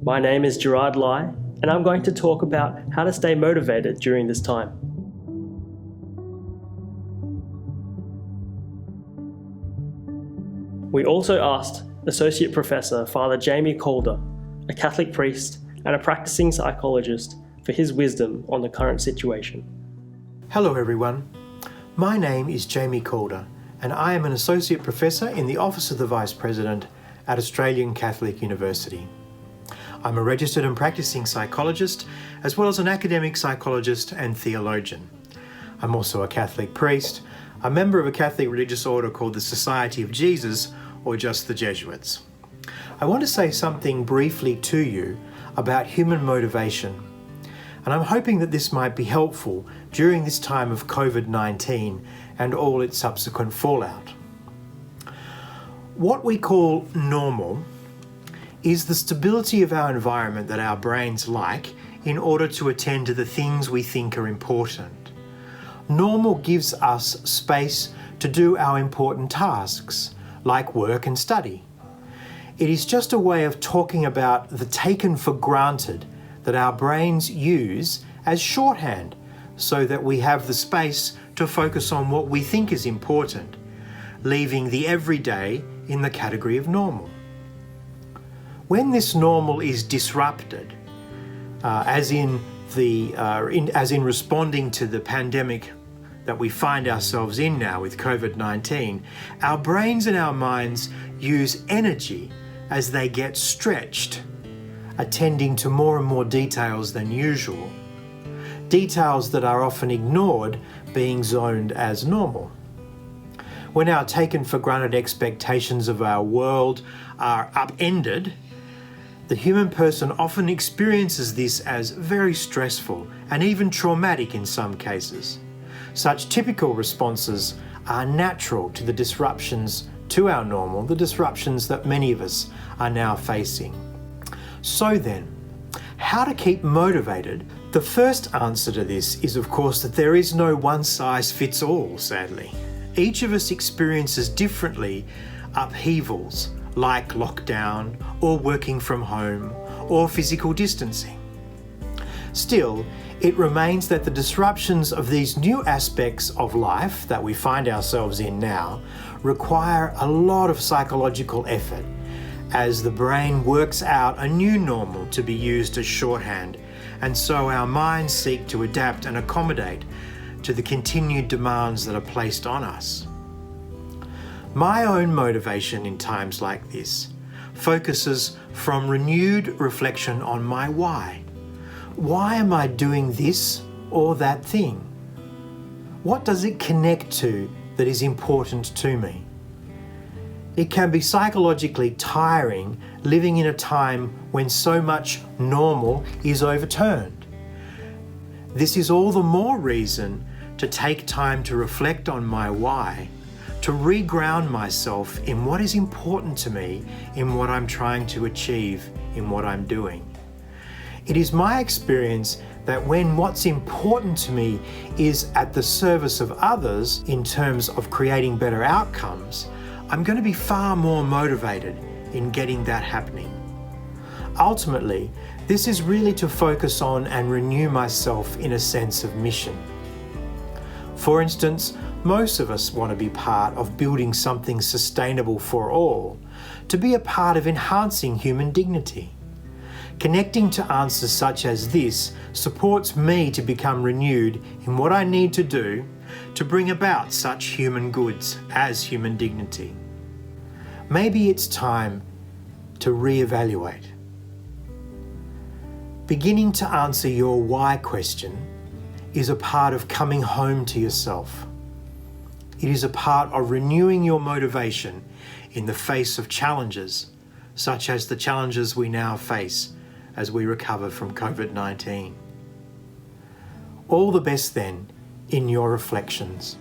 My name is Gerard Lai, and I'm going to talk about how to stay motivated during this time. We also asked Associate Professor Father Jamie Calder, a Catholic priest and a practicing psychologist, for his wisdom on the current situation. Hello everyone, my name is Jamie Calder and I am an Associate Professor in the Office of the Vice President at Australian Catholic University. I'm a registered and practicing psychologist as well as an academic psychologist and theologian. I'm also a Catholic priest, a member of a Catholic religious order called the Society of Jesus, or just the Jesuits. I want to say something briefly to you about human motivation, and I'm hoping that this might be helpful during this time of COVID-19 and all its subsequent fallout. What we call normal is the stability of our environment that our brains like in order to attend to the things we think are important. Normal gives us space to do our important tasks, like work and study. It is just a way of talking about the taken for granted that our brains use as shorthand so that we have the space to focus on what we think is important, leaving the everyday in the category of normal. When this normal is disrupted, as in responding to the pandemic that we find ourselves in now with COVID-19, our brains and our minds use energy as they get stretched, attending to more and more details than usual. Details that are often ignored being zoned as normal. When our taken for granted expectations of our world are upended, the human person often experiences this as very stressful and even traumatic in some cases. Such typical responses are natural to the disruptions to our normal, the disruptions that many of us are now facing. So then, how to keep motivated? The first answer to this is, of course, that there is no one-size-fits-all, sadly. Each of us experiences differently upheavals like lockdown or working from home or physical distancing. Still, it remains that the disruptions of these new aspects of life that we find ourselves in now require a lot of psychological effort as the brain works out a new normal to be used as shorthand, and so our minds seek to adapt and accommodate to the continued demands that are placed on us. My own motivation in times like this focuses from renewed reflection on my why. Why am I doing this or that thing? What does it connect to that is important to me? It can be psychologically tiring living in a time when so much normal is overturned. This is all the more reason to take time to reflect on my why, to reground myself in what is important to me, in what I'm trying to achieve, in what I'm doing. It is my experience that when what's important to me is at the service of others in terms of creating better outcomes, I'm going to be far more motivated in getting that happening. Ultimately, this is really to focus on and renew myself in a sense of mission. For instance, most of us want to be part of building something sustainable for all, to be a part of enhancing human dignity. Connecting to answers such as this supports me to become renewed in what I need to do to bring about such human goods as human dignity. Maybe it's time to reevaluate. Beginning to answer your why question is a part of coming home to yourself. It is a part of renewing your motivation in the face of challenges, such as the challenges we now face as we recover from COVID-19. All the best then in your reflections.